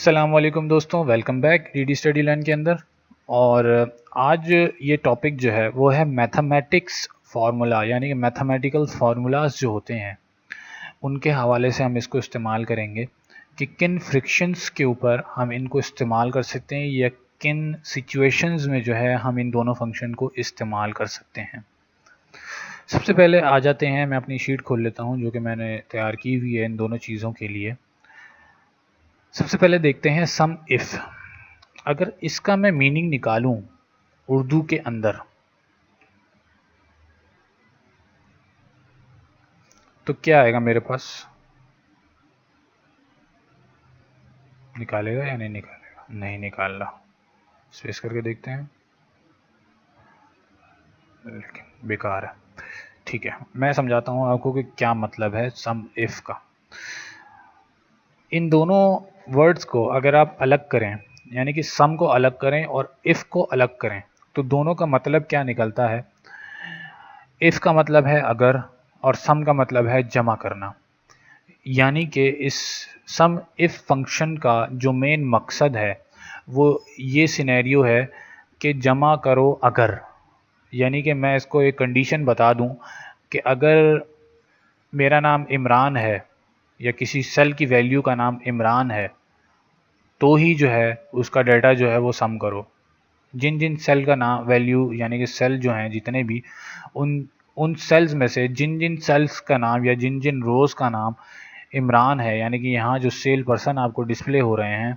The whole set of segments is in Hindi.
अस्सलाम वालेकुम दोस्तों, welcome back DD study learn के अंदर। और आज ये टॉपिक जो है वो है मैथमेटिक्स फार्मूला, यानी कि मैथमेटिकल फार्मूलाज जो होते हैं उनके हवाले से हम इसको इस्तेमाल करेंगे कि किन फ्रिक्शंस के ऊपर हम इनको इस्तेमाल कर सकते हैं या किन सिचुएशंस में जो है हम इन दोनों फंक्शन को इस्तेमाल कर सकते हैं। सबसे पहले आ जाते हैं, मैं अपनी शीट खोल लेता हूँ जो कि मैंने तैयार की हुई है इन दोनों चीज़ों के लिए। सबसे पहले देखते हैं सम इफ़। अगर इसका मैं मीनिंग निकालूं उर्दू के अंदर तो क्या आएगा मेरे पास? निकालेगा या नहीं निकालेगा? नहीं निकाल रहा। स्पेस करके देखते हैं, लेकिन बेकार है। ठीक है, मैं समझाता हूँ आपको कि क्या मतलब है सम इफ़ का। इन दोनों वर्ड्स को अगर आप अलग करें, यानी कि सम को अलग करें और इफ़ को अलग करें, तो दोनों का मतलब क्या निकलता है? इफ़ का मतलब है अगर और सम का मतलब है जमा करना। यानी कि इस सम इफ़ फंक्शन का जो मेन मकसद है वो ये सिनेरियो है कि जमा करो अगर। यानी कि मैं इसको एक कंडीशन बता दूं कि अगर मेरा नाम इमरान है या किसी सेल की वैल्यू का नाम इमरान है तो ही जो है उसका डाटा जो है वो सम करो। जिन जिन सेल का नाम वैल्यू, यानी कि सेल जो हैं जितने भी, उन उन सेल्स में से जिन जिन सेल्स का नाम या जिन जिन रोज़ का नाम इमरान है, यानी कि यहाँ जो सेल पर्सन आपको डिस्प्ले हो रहे हैं,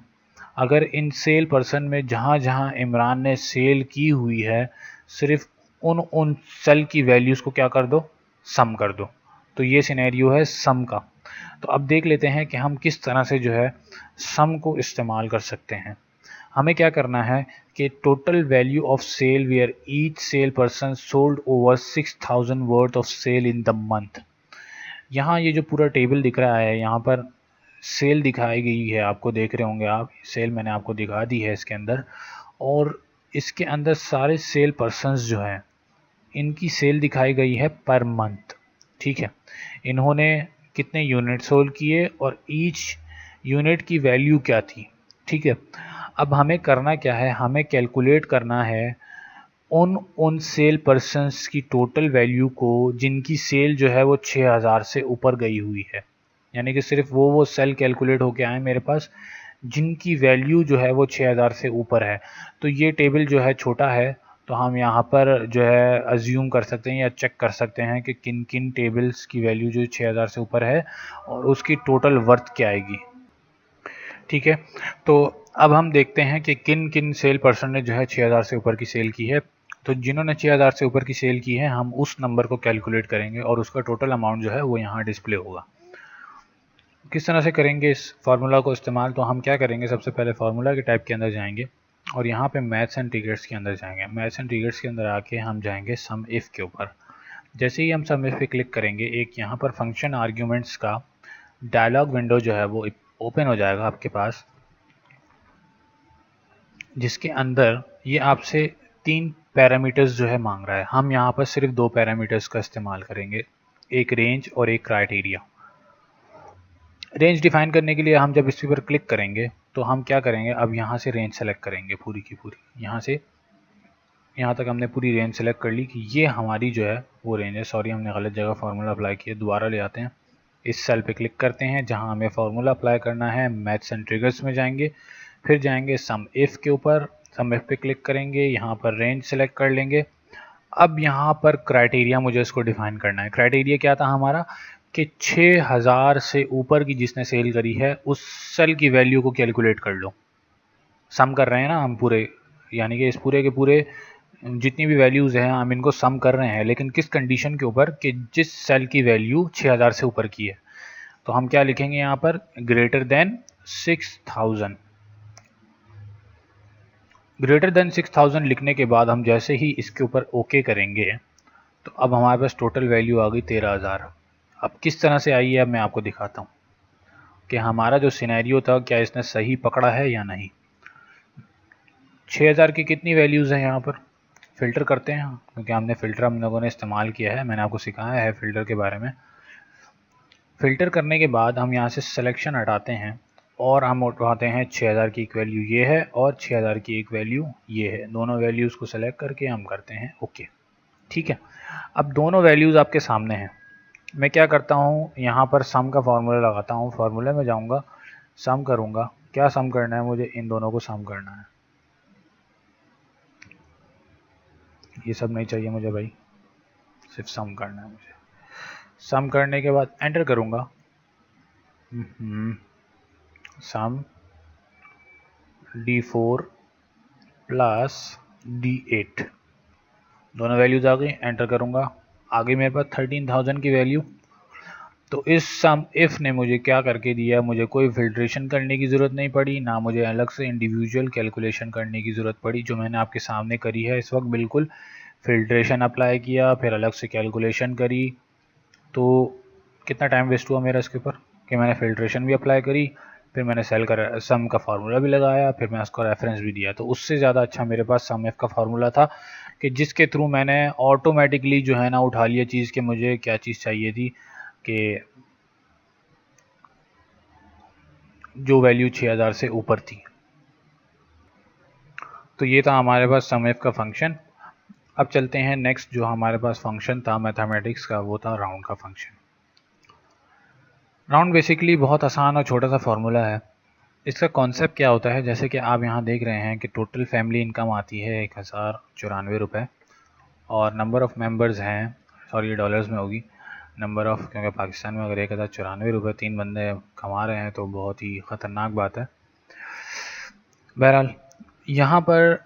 अगर इन सेल पर्सन में जहाँ जहाँ इमरान ने सेल की हुई है सिर्फ उन उन सेल की वैल्यूज़ को क्या कर दो, सम कर दो। तो ये सिनेरियो है सम का। तो अब देख लेते हैं कि हम किस तरह से जो है सम को इस्तेमाल कर सकते हैं। हमें क्या करना है कि total value of sale where each sale person sold over 6000 worth of sale in the month. यहाँ ये जो पूरा टेबल दिख रहा है, यहाँ पर सेल दिखाई गई है, आपको देख रहे होंगे आप, सेल मैंने आपको दिखा दी है इसके अंदर। और इसके अंदर सारे सेल पर्सन्स जो हैं इनकी सेल दिखाई गई है पर मंथ। ठीक है, इन्होंने कितने यूनिट सोल्ड किए और ईच यूनिट की वैल्यू क्या थी। ठीक है, अब हमें करना क्या है, हमें कैलकुलेट करना है उन सेल पर्सन्स की टोटल वैल्यू को जिनकी सेल जो है वो 6000 से ऊपर गई हुई है। यानी कि सिर्फ वो सेल कैलकुलेट होके आए मेरे पास जिनकी वैल्यू जो है वो 6000 से ऊपर है। तो ये टेबल जो है छोटा है, तो हम यहाँ पर जो है अज्यूम कर सकते हैं या चेक कर सकते हैं कि किन किन टेबल्स की वैल्यू जो 6000 से ऊपर है और उसकी टोटल वर्थ क्या आएगी। ठीक है, तो अब हम देखते हैं कि किन किन सेल पर्सन ने जो है 6000 से ऊपर की सेल की है। तो जिन्होंने 6000 से ऊपर की सेल की है हम उस नंबर को कैलकुलेट करेंगे और उसका टोटल अमाउंट जो है वो यहाँ डिस्प्ले होगा। किस तरह से करेंगे इस फार्मूला को इस्तेमाल? तो हम क्या करेंगे, सबसे पहले फार्मूला के टाइप के अंदर जाएंगे और यहाँ पे मैथ्स एंड ट्रिगर्स के अंदर जाएंगे। मैथ्स एंड ट्रिगर्स के अंदर आके हम जाएंगे सम इफ़ के ऊपर। जैसे ही हम सम इफ़ पे क्लिक करेंगे एक यहाँ पर फंक्शन आर्ग्यूमेंट्स का डायलॉग विंडो जो है वो ओपन हो जाएगा आपके पास, जिसके अंदर ये आपसे 3 पैरामीटर्स जो है मांग रहा है। हम यहाँ पर सिर्फ 2 पैरामीटर्स का इस्तेमाल करेंगे, एक रेंज और एक क्राइटेरिया। रेंज डिफाइन करने के लिए हम जब इस पर क्लिक करेंगे तो हम क्या करेंगे, अब यहाँ से रेंज सेलेक्ट करेंगे पूरी की पूरी। यहाँ से यहाँ तक हमने पूरी रेंज सेलेक्ट कर ली कि ये हमारी जो है वो रेंज है। सॉरी, हमने गलत जगह फार्मूला अप्लाई किया, दोबारा ले आते हैं। इस सेल पे क्लिक करते हैं जहाँ हमें फार्मूला अप्लाई करना है, मैथ्स एंड ट्रिगर्स में जाएंगे, फिर जाएंगे सम इफ़ के ऊपर, सम इफ़ पे क्लिक करेंगे, यहाँ पर रेंज सेलेक्ट कर लेंगे। अब यहाँ पर क्राइटेरिया मुझे इसको डिफाइन करना है। क्राइटेरिया क्या था हमारा कि 6000 से ऊपर की जिसने सेल करी है उस सेल की वैल्यू को कैलकुलेट कर लो। सम कर रहे हैं ना हम पूरे, यानी कि इस पूरे के पूरे जितनी भी वैल्यूज़ हैं हम इनको सम कर रहे हैं, लेकिन किस कंडीशन के ऊपर कि जिस सेल की वैल्यू 6000 से ऊपर की है। तो हम क्या लिखेंगे यहाँ पर, ग्रेटर देन 6000। ग्रेटर देन 6000 लिखने के बाद हम जैसे ही इसके ऊपर ओके करेंगे तो अब हमारे पास टोटल वैल्यू आ गई 13000। अब किस तरह से आई है अब मैं आपको दिखाता हूँ कि हमारा जो सिनेरियो था क्या इसने सही पकड़ा है या नहीं। 6000 की कितनी वैल्यूज़ हैं यहाँ पर, फ़िल्टर करते हैं क्योंकि हमने फ़िल्टर हम लोगों ने इस्तेमाल किया है, मैंने आपको सिखाया है फ़िल्टर के बारे में। फ़िल्टर करने के बाद हम यहाँ से सिलेक्शन हटाते हैं और हम उठाते हैं 6000 की एक वैल्यू ये है और 6000 की एक वैल्यू ये है। दोनों वैल्यूज़ को सेलेक्ट करके हम करते हैं ओके। ठीक है, अब दोनों वैल्यूज़ आपके सामने हैं। मैं क्या करता हूँ, यहाँ पर सम का फार्मूला लगाता हूँ। फार्मूले में जाऊँगा, सम करूँगा। क्या सम करना है मुझे? इन दोनों को सम करना है। ये सब नहीं चाहिए मुझे भाई, सिर्फ सम करना है मुझे। सम करने के बाद एंटर करूँगा। सम D4 प्लस D8, दोनों वैल्यूज आ गई। एंटर करूँगा, आ गई मेरे पास 13,000 की वैल्यू। तो इस सम इफ़ ने मुझे क्या करके दिया, मुझे कोई फिल्ट्रेशन करने की ज़रूरत नहीं पड़ी, ना मुझे अलग से इंडिविजुअल कैलकुलेशन करने की ज़रूरत पड़ी, जो मैंने आपके सामने करी है इस वक्त। बिल्कुल फिल्ट्रेशन अप्लाई किया, फिर अलग से कैलकुलेशन करी, तो कितना टाइम वेस्ट हुआ मेरा इसके ऊपर कि मैंने फिल्ट्रेशन भी अप्लाई करी, फिर मैंने सम का फार्मूला भी लगाया, फिर मैं उसका रेफरेंस भी दिया। तो उससे ज़्यादा अच्छा मेरे पास सम एफ का फार्मूला था कि जिसके थ्रू मैंने ऑटोमेटिकली जो है ना उठा लिया चीज़ कि मुझे क्या चीज़ चाहिए थी, कि जो वैल्यू 6000 से ऊपर थी। तो ये था हमारे पास सम एफ का फंक्शन। अब चलते हैं नेक्स्ट, जो हमारे पास फंक्शन था मैथमेटिक्स का, वो था राउंड का फंक्शन। राउंड बेसिकली बहुत आसान और छोटा सा फार्मूला है। इसका कॉन्सेप्ट क्या होता है, जैसे कि आप यहाँ देख रहे हैं कि टोटल फैमिली इनकम आती है 1094 रुपये, और नंबर ऑफ़ मेंबर्स हैं, सॉरी ये डॉलर्स में होगी, नंबर ऑफ़, क्योंकि पाकिस्तान में अगर 1094 रुपये 3 बंदे कमा रहे हैं तो बहुत ही ख़तरनाक बात है। बहरहाल यहाँ पर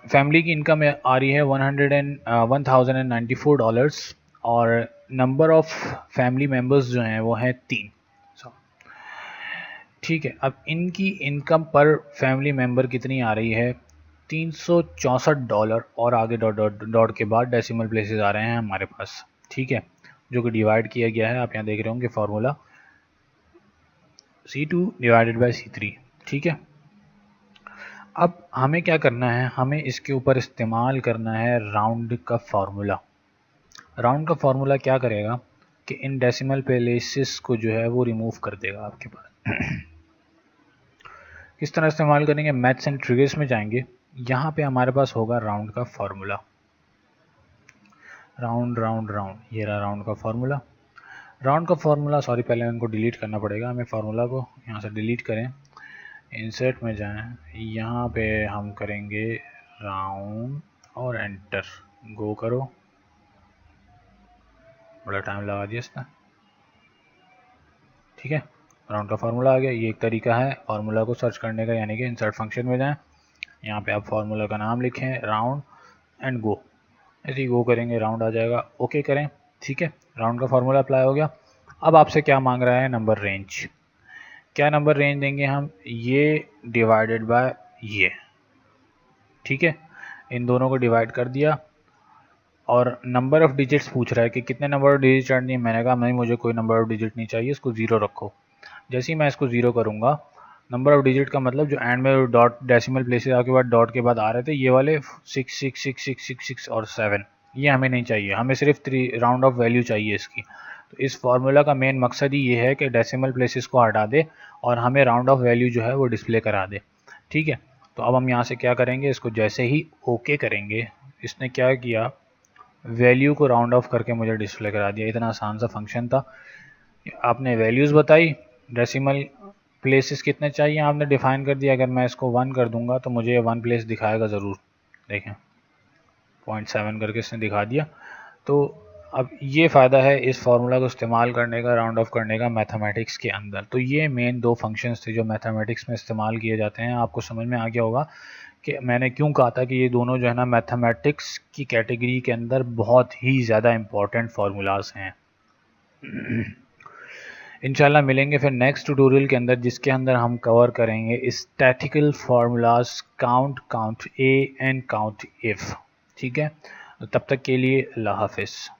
फैमिली की इनकम आ रही है $1094, और नंबर ऑफ़ फैमिली मेम्बर्स जो हैं वो हैं 3। ठीक है, अब इनकी इनकम पर फैमिली मेंबर कितनी आ रही है? $364, और आगे डॉट डॉट डॉट के बाद डेसिमल प्लेसेस आ रहे हैं हमारे पास। ठीक है, जो कि डिवाइड किया गया है, आप यहाँ देख रहे होंगे formula C2 divided by C3। ठीक है, अब हमें क्या करना है, हमें इसके ऊपर इस्तेमाल करना है राउंड का फार्मूला। राउंड का फार्मूला क्या करेगा कि इन डेसिमल प्लेसेस को जो है वो रिमूव कर देगा आपके पास। किस तरह इस्तेमाल करेंगे? मैथ्स एंड ट्रिगर्स में जाएंगे, यहाँ पे हमारे पास होगा राउंड का फार्मूला। राउंड राउंड राउंड, ये रहा राउंड का फार्मूला। राउंड का फार्मूला, सॉरी पहले इनको डिलीट करना पड़ेगा हमें, फार्मूला को यहाँ से डिलीट करें, इंसर्ट में जाएं, यहाँ पे हम करेंगे राउंड और एंटर, गो करो। बड़ा टाइम लगा दिया इसने। ठीक है, राउंड का फार्मूला आ गया। ये एक तरीका है फार्मूला को सर्च करने का, यानी कि इंसर्ट फंक्शन में जाएं, यहाँ पे आप फार्मूला का नाम लिखें राउंड एंड गो। ऐसे ही गो करेंगे राउंड आ जाएगा, ओके करें। ठीक है, राउंड का फार्मूला अप्लाई हो गया। अब आपसे क्या मांग रहा है? Number range. क्या नंबर रेंज देंगे हम? ये डिवाइडेड बाय ये। ठीक है, इन दोनों को डिवाइड कर दिया, और नंबर ऑफ़ डिजिट्स पूछ रहा है कि कितने नंबर ऑफ़ डिजिट चढ़नी है। मैंने कहा नहीं, मुझे कोई नंबर ऑफ़ डिजिट नहीं चाहिए, इसको 0 रखो। जैसे ही मैं इसको 0 करूँगा, नंबर ऑफ़ डिजिट का मतलब जो एंड में डॉट डेसिमल प्लेसेस आपके बाद डॉट के बाद आ रहे थे, ये वाले 6 6 6 6 6 6 और 7, ये हमें नहीं चाहिए। हमें सिर्फ 3 राउंड ऑफ वैल्यू चाहिए इसकी। तो इस फार्मूला का मेन मकसद ही ये है कि डेसिमल प्लेसेस को हटा दे और हमें राउंड ऑफ वैल्यू जो है वो डिस्प्ले करा दे। ठीक है, तो अब हम यहाँ से क्या करेंगे, इसको जैसे ही ओके करेंगे, इसने क्या किया, वैल्यू को राउंड ऑफ करके मुझे डिस्प्ले करा दिया। इतना आसान सा फंक्शन था। आपने वैल्यूज़ बताई, डेसिमल प्लेसेस कितने चाहिए आपने डिफ़ाइन कर दिया। अगर मैं इसको 1 कर दूंगा तो मुझे 1 प्लेस दिखाएगा ज़रूर। देखें 0.7 करके इसने दिखा दिया। तो अब ये फ़ायदा है इस फार्मूला को इस्तेमाल करने का, राउंड ऑफ करने का मैथमेटिक्स के अंदर। तो ये मेन 2 फंक्शंस थे जो मैथमेटिक्स में इस्तेमाल किए जाते हैं। आपको समझ में आ गया होगा कि मैंने क्यों कहा था कि ये दोनों जो है ना मैथमेटिक्स की कैटेगरी के अंदर बहुत ही ज़्यादा इम्पॉर्टेंट फार्मूलाज हैं। इंशाल्लाह मिलेंगे फिर नेक्स्ट ट्यूटोरियल के अंदर, जिसके अंदर हम कवर करेंगे statistical formulas, count A and count if. ठीक है, तो तब तक के लिए अल्लाह हाफिज़।